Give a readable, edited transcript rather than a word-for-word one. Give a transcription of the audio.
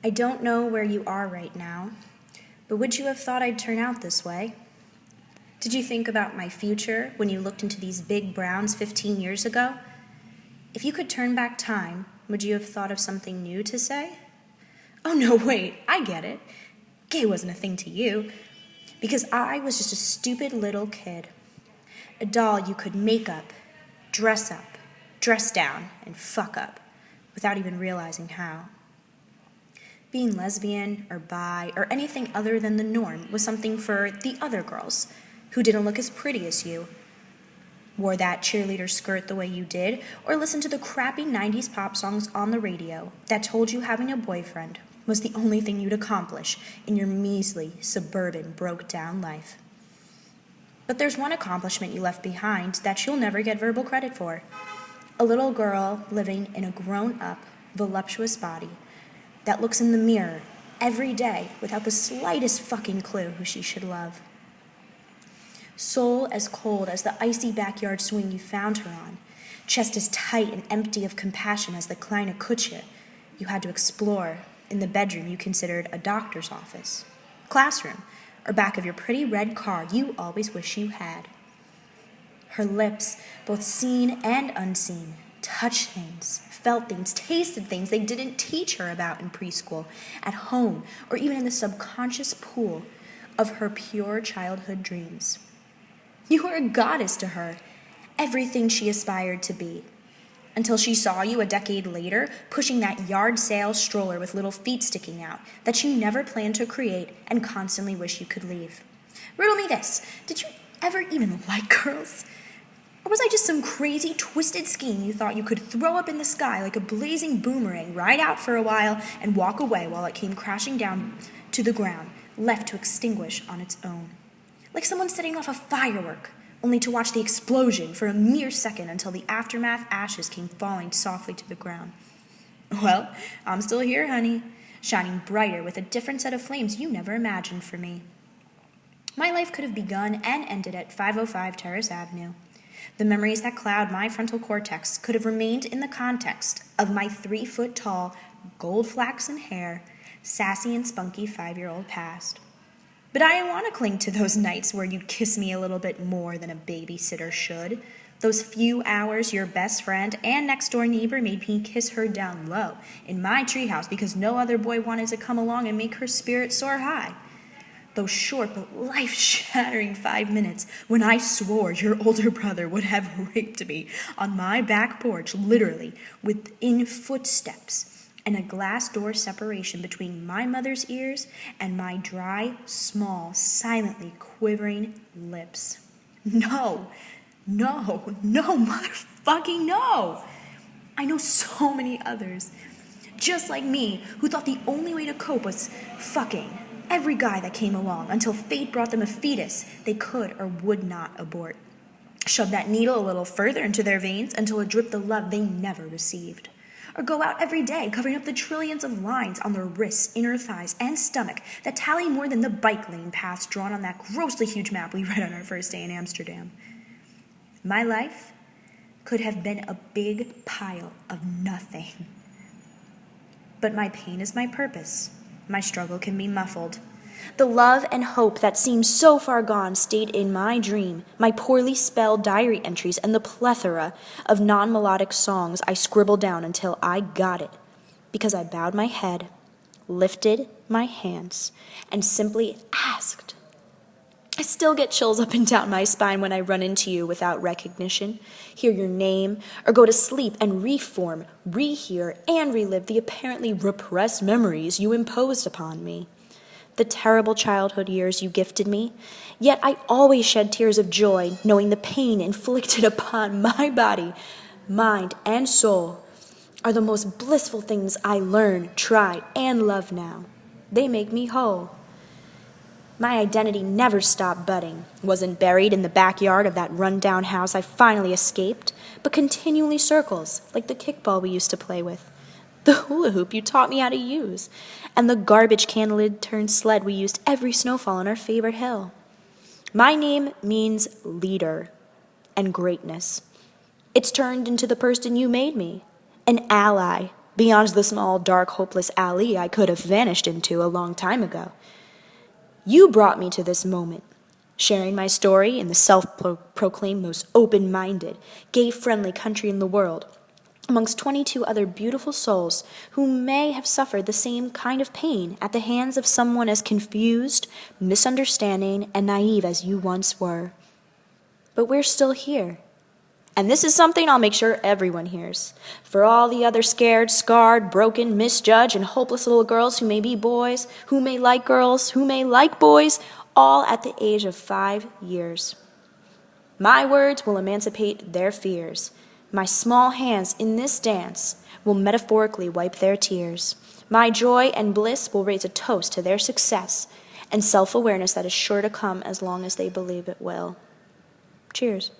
I don't know where you are right now, but would you have thought I'd turn out this way? Did you think about my future when you looked into these big browns 15 years ago? If you could turn back time, would you have thought of something new to say? Oh no, wait, I get it. Gay wasn't a thing to you, because I was just a stupid little kid. A doll you could make up, dress down, and fuck up, without even realizing how. Being lesbian or bi or anything other than the norm was something for the other girls who didn't look as pretty as you, wore that cheerleader skirt the way you did, or listened to the crappy 90s pop songs on the radio that told you having a boyfriend was the only thing you'd accomplish in your measly, suburban, broke-down life. But there's one accomplishment you left behind that you'll never get verbal credit for. A little girl living in a grown-up, voluptuous body that looks in the mirror every day without the slightest fucking clue who she should love. Soul as cold as the icy backyard swing you found her on, chest as tight and empty of compassion as the kleine Kutsche you had to explore in the bedroom you considered a doctor's office, classroom, or back of your pretty red car you always wish you had. Her lips, both seen and unseen, touched things, felt things, tasted things they didn't teach her about in preschool, at home, or even in the subconscious pool of her pure childhood dreams. You were a goddess to her, everything she aspired to be, until she saw you a decade later pushing that yard sale stroller with little feet sticking out that you never planned to create and constantly wish you could leave. Riddle me this, did you ever even like girls? Or was I just some crazy, twisted scheme you thought you could throw up in the sky like a blazing boomerang, ride out for a while, and walk away while it came crashing down to the ground, left to extinguish on its own? Like someone setting off a firework, only to watch the explosion for a mere second until the aftermath ashes came falling softly to the ground. Well, I'm still here, honey, shining brighter with a different set of flames you never imagined for me. My life could have begun and ended at 505 Terrace Avenue. The memories that cloud my frontal cortex could have remained in the context of my 3-foot-tall, gold-flaxen hair, sassy and spunky 5-year-old past. But I didn't want to cling to those nights where you'd kiss me a little bit more than a babysitter should. Those few hours your best friend and next-door neighbor made me kiss her down low in my treehouse because no other boy wanted to come along and make her spirit soar high. Those short but life-shattering 5 minutes when I swore your older brother would have raped me on my back porch, literally within footsteps, and a glass door separation between my mother's ears and my dry, small, silently quivering lips. No, motherfucking no! I know so many others, just like me, who thought the only way to cope was fucking every guy that came along until fate brought them a fetus they could or would not abort. Shove that needle a little further into their veins until it dripped the love they never received. Or go out every day covering up the trillions of lines on their wrists, inner thighs, and stomach that tally more than the bike lane paths drawn on that grossly huge map we read on our first day in Amsterdam. My life could have been a big pile of nothing. But my pain is my purpose. My struggle can be muffled. The love and hope that seemed so far gone stayed in my dream, my poorly spelled diary entries, and the plethora of non-melodic songs I scribbled down until I got it, because I bowed my head, lifted my hands, and simply asked. I still get chills up and down my spine when I run into you without recognition, hear your name, or go to sleep and reform, rehear, and relive the apparently repressed memories you imposed upon me. The terrible childhood years you gifted me, yet I always shed tears of joy knowing the pain inflicted upon my body, mind, and soul are the most blissful things I learn, try, and love now. They make me whole. My identity never stopped budding, wasn't buried in the backyard of that run-down house I finally escaped, but continually circles, like the kickball we used to play with, the hula hoop you taught me how to use, and the garbage can lid-turned sled we used every snowfall on our favorite hill. My name means leader and greatness. It's turned into the person you made me, an ally beyond the small, dark, hopeless alley I could have vanished into a long time ago. You brought me to this moment, sharing my story in the self-proclaimed most open-minded, gay-friendly country in the world, amongst 22 other beautiful souls who may have suffered the same kind of pain at the hands of someone as confused, misunderstanding, and naive as you once were. But we're still here. And this is something I'll make sure everyone hears. For all the other scared, scarred, broken, misjudged, and hopeless little girls who may be boys, who may like girls, who may like boys, all at the age of 5 years. My words will emancipate their fears. My small hands in this dance will metaphorically wipe their tears. My joy and bliss will raise a toast to their success and self-awareness that is sure to come as long as they believe it will. Cheers.